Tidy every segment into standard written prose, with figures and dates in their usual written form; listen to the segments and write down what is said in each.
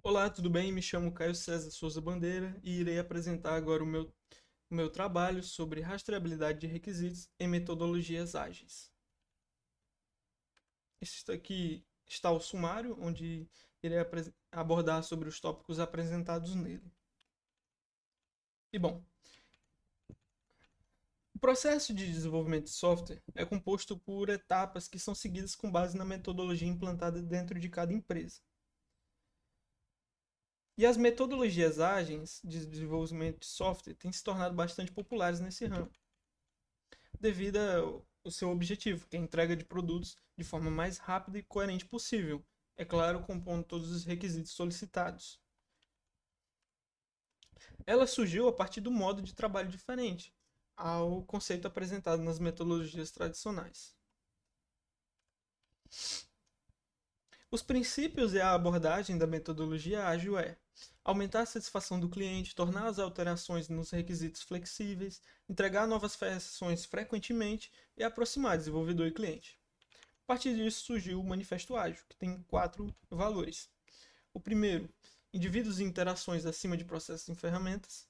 Olá, tudo bem? Me chamo Caio César Souza Bandeira e irei apresentar agora o meu trabalho sobre rastreabilidade de requisitos em metodologias ágeis. Este aqui está o sumário, onde irei abordar sobre os tópicos apresentados nele. E bom, o processo de desenvolvimento de software é composto por etapas que são seguidas com base na metodologia implantada dentro de cada empresa. E as metodologias ágeis de desenvolvimento de software têm se tornado bastante populares nesse ramo, devido ao seu objetivo, que é a entrega de produtos de forma mais rápida e coerente possível, é claro, compondo todos os requisitos solicitados. Ela surgiu a partir do modo de trabalho diferente ao conceito apresentado nas metodologias tradicionais. Os princípios e a abordagem da metodologia ágil é aumentar a satisfação do cliente, tornar as alterações nos requisitos flexíveis, entregar novas versões frequentemente e aproximar desenvolvedor e cliente. A partir disso surgiu o Manifesto Ágil, que tem 4 valores. O primeiro, indivíduos e interações acima de processos e ferramentas,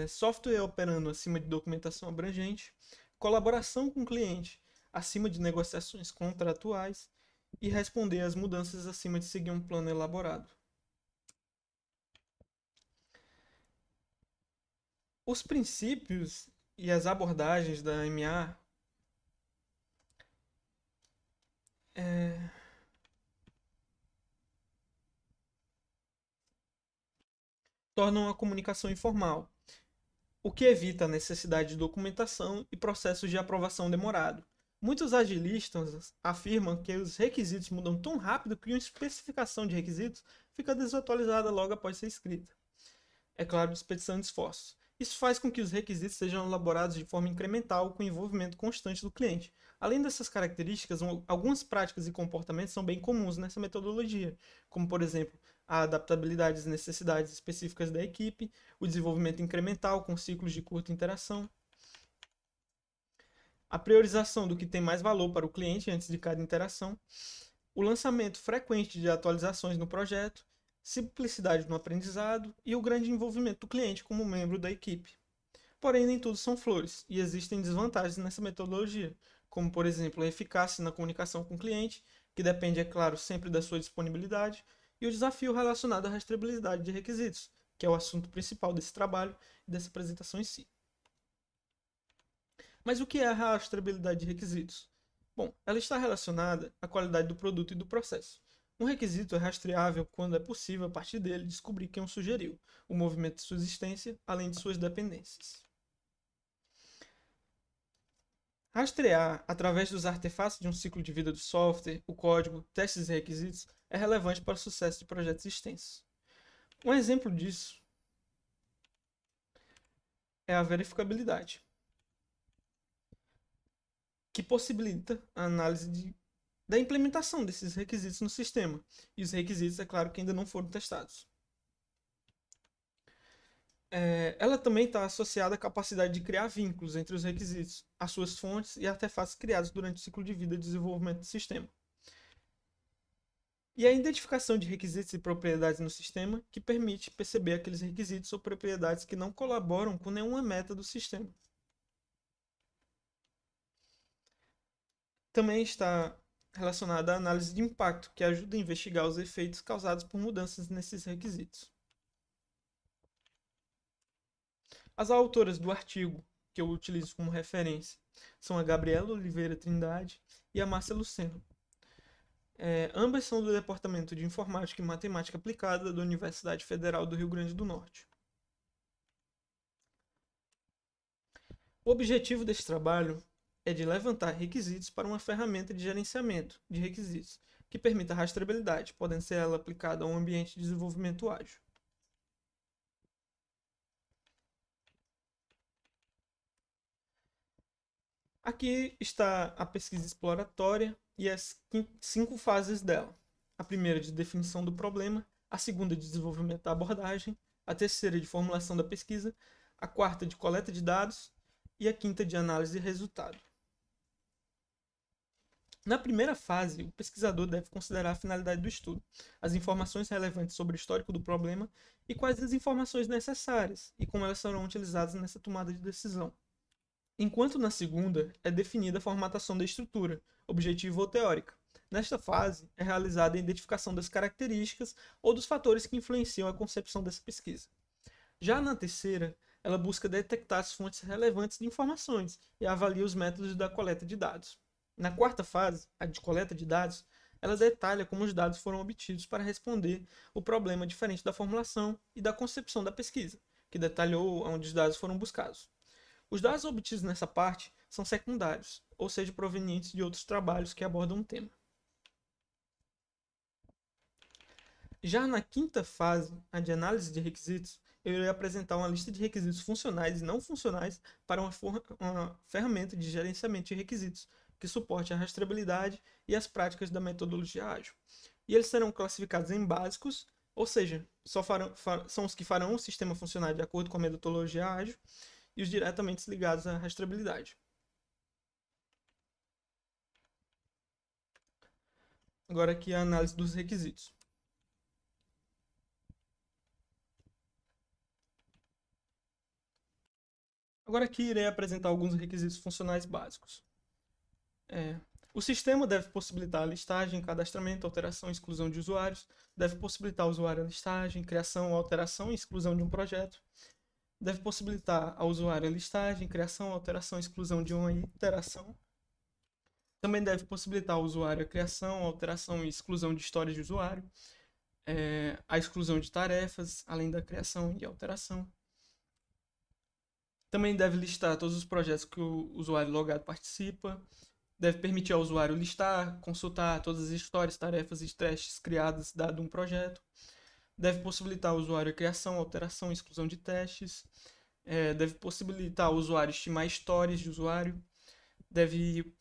software operando acima de documentação abrangente, colaboração com o cliente acima de negociações contratuais e responder às mudanças acima de seguir um plano elaborado. Os princípios e as abordagens da MA é, tornam a comunicação informal, o que evita a necessidade de documentação e processos de aprovação demorado. Muitos agilistas afirmam que os requisitos mudam tão rápido que uma especificação de requisitos fica desatualizada logo após ser escrita. É claro, desperdiçando esforços. Isso faz com que os requisitos sejam elaborados de forma incremental, com envolvimento constante do cliente. Além dessas características, algumas práticas e comportamentos são bem comuns nessa metodologia, como, por exemplo, a adaptabilidade às necessidades específicas da equipe, o desenvolvimento incremental com ciclos de curta interação, a priorização do que tem mais valor para o cliente antes de cada interação, o lançamento frequente de atualizações no projeto, simplicidade no aprendizado e o grande envolvimento do cliente como membro da equipe. Porém, nem tudo são flores e existem desvantagens nessa metodologia, como, por exemplo, a eficácia na comunicação com o cliente, que depende, é claro, sempre da sua disponibilidade, e o desafio relacionado à rastreabilidade de requisitos, que é o assunto principal desse trabalho e dessa apresentação em si. Mas o que é a rastreabilidade de requisitos? Bom, ela está relacionada à qualidade do produto e do processo. Um requisito é rastreável quando é possível, a partir dele, descobrir quem o sugeriu, o movimento de sua existência, além de suas dependências. Rastrear, através dos artefatos de um ciclo de vida do software, o código, testes e requisitos, é relevante para o sucesso de projetos extensos. Um exemplo disso é a verificabilidade, que possibilita a análise da implementação desses requisitos no sistema. E os requisitos, é claro, que ainda não foram testados. Ela também está associada à capacidade de criar vínculos entre os requisitos, as suas fontes e artefatos criados durante o ciclo de vida de desenvolvimento do sistema. E a identificação de requisitos e propriedades no sistema, que permite perceber aqueles requisitos ou propriedades que não colaboram com nenhuma meta do sistema. Também está relacionada à análise de impacto, que ajuda a investigar os efeitos causados por mudanças nesses requisitos. As autoras do artigo que eu utilizo como referência são a Gabriela Oliveira Trindade e a Márcia Luceno. Ambas são do Departamento de Informática e Matemática Aplicada da Universidade Federal do Rio Grande do Norte. O objetivo deste trabalho é de levantar requisitos para uma ferramenta de gerenciamento de requisitos que permita a rastreabilidade, podendo ser ela aplicada a um ambiente de desenvolvimento ágil. Aqui está a pesquisa exploratória e as 5 fases dela. A primeira de definição do problema, a segunda de desenvolvimento da abordagem, a terceira de formulação da pesquisa, a quarta de coleta de dados e a quinta de análise de resultado. Na primeira fase, o pesquisador deve considerar a finalidade do estudo, as informações relevantes sobre o histórico do problema e quais as informações necessárias e como elas serão utilizadas nessa tomada de decisão. Enquanto na segunda é definida a formatação da estrutura, objetiva ou teórica. Nesta fase, é realizada a identificação das características ou dos fatores que influenciam a concepção dessa pesquisa. Já na terceira, ela busca detectar as fontes relevantes de informações e avalia os métodos da coleta de dados. Na quarta fase, a de coleta de dados, ela detalha como os dados foram obtidos para responder o problema diferente da formulação e da concepção da pesquisa, que detalhou onde os dados foram buscados. Os dados obtidos nessa parte são secundários, ou seja, provenientes de outros trabalhos que abordam um tema. Já na quinta fase, a de análise de requisitos, eu irei apresentar uma lista de requisitos funcionais e não funcionais para uma ferramenta de gerenciamento de requisitos que suporte a rastreabilidade e as práticas da metodologia ágil. E eles serão classificados em básicos, ou seja, são os que farão o sistema funcionar de acordo com a metodologia ágil, e os diretamente ligados à rastreabilidade. Agora aqui a análise dos requisitos. Agora aqui irei apresentar alguns requisitos funcionais básicos. O sistema deve possibilitar a listagem, cadastramento, alteração e exclusão de usuários, deve possibilitar ao usuário a listagem, criação, alteração e exclusão de um projeto, deve possibilitar ao usuário a listagem, criação, alteração e exclusão de uma iteração, também deve possibilitar ao usuário a criação, alteração e exclusão de histórias de usuário, a exclusão de tarefas, além da criação e alteração. Também deve listar todos os projetos que o usuário logado participa, deve permitir ao usuário listar, consultar todas as histórias, tarefas e testes criadas dado um projeto, deve possibilitar ao usuário a criação, alteração e exclusão de testes, deve possibilitar ao usuário estimar histórias de usuário, deve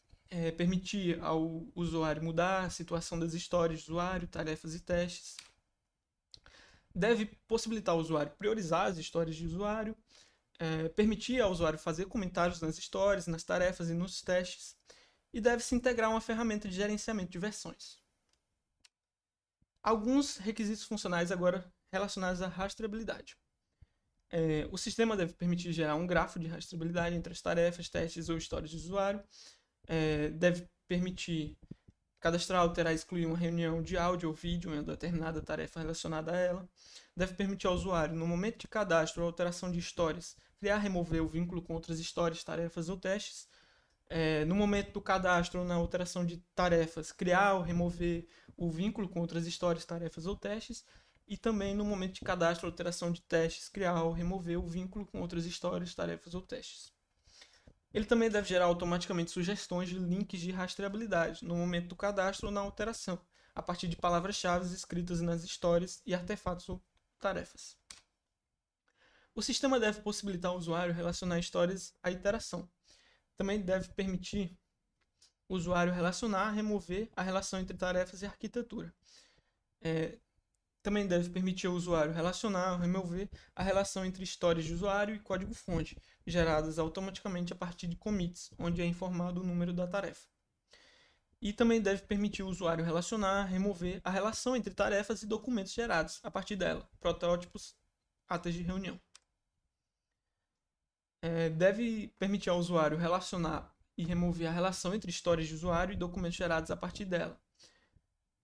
permitir ao usuário mudar a situação das histórias de usuário, tarefas e testes, deve possibilitar ao usuário priorizar as histórias de usuário, permitir ao usuário fazer comentários nas histórias, nas tarefas e nos testes, e deve-se integrar uma ferramenta de gerenciamento de versões. Alguns requisitos funcionais agora relacionados à rastreabilidade. O sistema deve permitir gerar um grafo de rastreabilidade entre as tarefas, testes ou histórias de usuário. Deve permitir cadastrar, alterar e excluir uma reunião de áudio ou vídeo em uma determinada tarefa relacionada a ela. Deve permitir ao usuário, no momento de cadastro ou alteração de histórias, criar, remover o vínculo com outras histórias, tarefas ou testes. No momento do cadastro ou na alteração de tarefas, criar ou remover o vínculo com outras histórias, tarefas ou testes. E também no momento de cadastro ou alteração de testes, criar ou remover o vínculo com outras histórias, tarefas ou testes. Ele também deve gerar automaticamente sugestões de links de rastreabilidade no momento do cadastro ou na alteração, a partir de palavras-chave escritas nas histórias e artefatos ou tarefas. O sistema deve possibilitar ao usuário relacionar histórias à iteração. Também deve permitir o usuário relacionar, remover a relação entre tarefas e arquitetura. Também deve permitir ao usuário relacionar, remover a relação entre histórias de usuário e código-fonte, geradas automaticamente a partir de commits, onde é informado o número da tarefa. E também deve permitir o usuário relacionar, remover a relação entre tarefas e documentos gerados a partir dela, protótipos, atas de reunião. Deve permitir ao usuário relacionar e remover a relação entre histórias de usuário e documentos gerados a partir dela.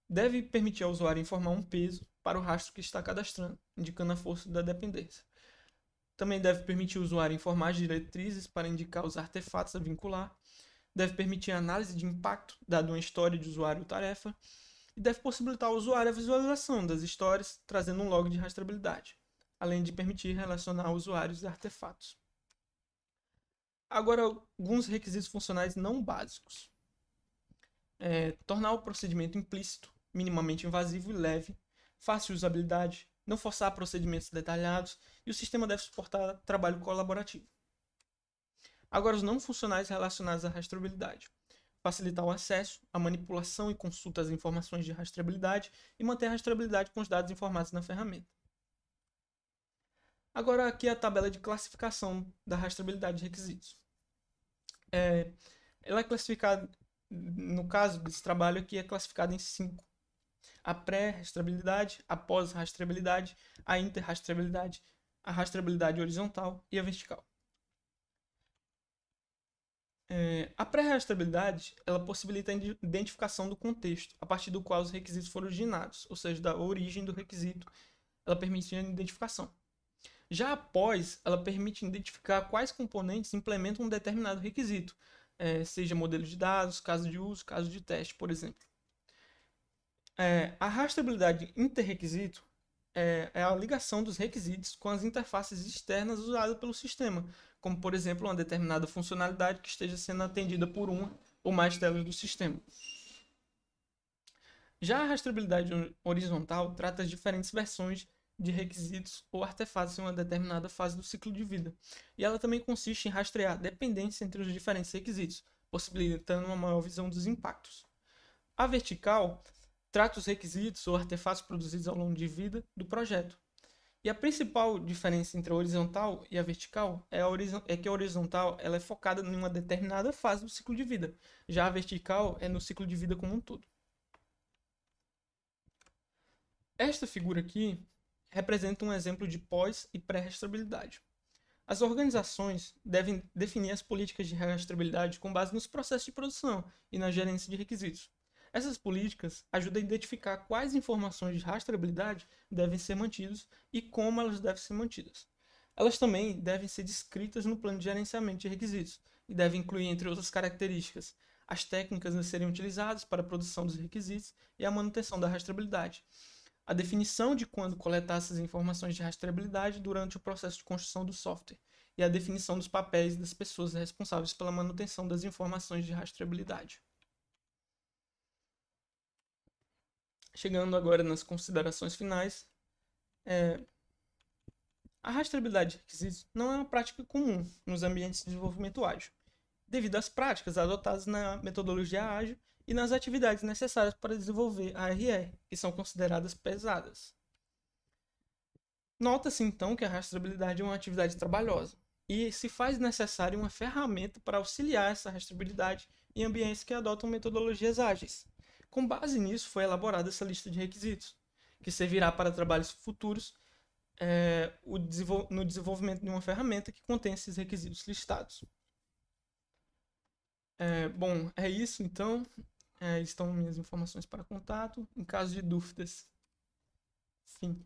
Deve permitir ao usuário informar um peso para o rastro que está cadastrando, indicando a força da dependência. Também deve permitir ao usuário informar as diretrizes para indicar os artefatos a vincular. Deve permitir a análise de impacto, dado uma história de usuário ou tarefa. E deve possibilitar ao usuário a visualização das histórias, trazendo um log de rastreabilidade, além de permitir relacionar usuários e artefatos. Agora, alguns requisitos funcionais não básicos. Tornar o procedimento implícito, minimamente invasivo e leve, fácil de usabilidade, não forçar procedimentos detalhados e o sistema deve suportar trabalho colaborativo. Agora, os não funcionais relacionados à rastreabilidade. Facilitar o acesso, a manipulação e consulta às informações de rastreabilidade e manter a rastreabilidade com os dados informados na ferramenta. Agora, aqui a tabela de classificação da rastreabilidade de requisitos. Ela é classificada no caso desse trabalho aqui, é classificado em 5: a pré-rastreabilidade, a pós-rastreabilidade, a inter-rastreabilidade, a rastreabilidade horizontal e a vertical. A pré-rastreabilidade, ela possibilita a identificação do contexto a partir do qual os requisitos foram originados, ou seja, da origem do requisito, ela permite a identificação. Já a pós, ela permite identificar quais componentes implementam um determinado requisito, seja modelo de dados, caso de uso, caso de teste, por exemplo. A rastreabilidade interrequisito é a ligação dos requisitos com as interfaces externas usadas pelo sistema, como, por exemplo, uma determinada funcionalidade que esteja sendo atendida por uma ou mais telas do sistema. Já a rastreabilidade horizontal trata as diferentes versões de requisitos ou artefatos em uma determinada fase do ciclo de vida, e ela também consiste em rastrear dependência entre os diferentes requisitos, possibilitando uma maior visão dos impactos. A vertical trata os requisitos ou artefatos produzidos ao longo de vida do projeto. E a principal diferença entre a horizontal e a vertical é que a horizontal ela é focada em uma determinada fase do ciclo de vida. Já a vertical é no ciclo de vida como um todo. Esta figura aqui representa um exemplo de pós e pré-rastreabilidade. As organizações devem definir as políticas de rastreabilidade com base nos processos de produção e na gerência de requisitos. Essas políticas ajudam a identificar quais informações de rastreabilidade devem ser mantidas e como elas devem ser mantidas. Elas também devem ser descritas no plano de gerenciamento de requisitos e devem incluir, entre outras características, as técnicas a serem utilizadas para a produção dos requisitos e a manutenção da rastreabilidade, a definição de quando coletar essas informações de rastreabilidade durante o processo de construção do software e a definição dos papéis das pessoas responsáveis pela manutenção das informações de rastreabilidade. Chegando agora nas considerações finais, a rastreabilidade de requisitos não é uma prática comum nos ambientes de desenvolvimento ágil, devido às práticas adotadas na metodologia ágil e nas atividades necessárias para desenvolver a ARR, que são consideradas pesadas. Nota-se então que a rastreabilidade é uma atividade trabalhosa e se faz necessária uma ferramenta para auxiliar essa rastreabilidade em ambientes que adotam metodologias ágeis. Com base nisso, foi elaborada essa lista de requisitos, que servirá para trabalhos futuros no desenvolvimento de uma ferramenta que contém esses requisitos listados. Bom, é isso então. Estão minhas informações para contato. Em caso de dúvidas, fim.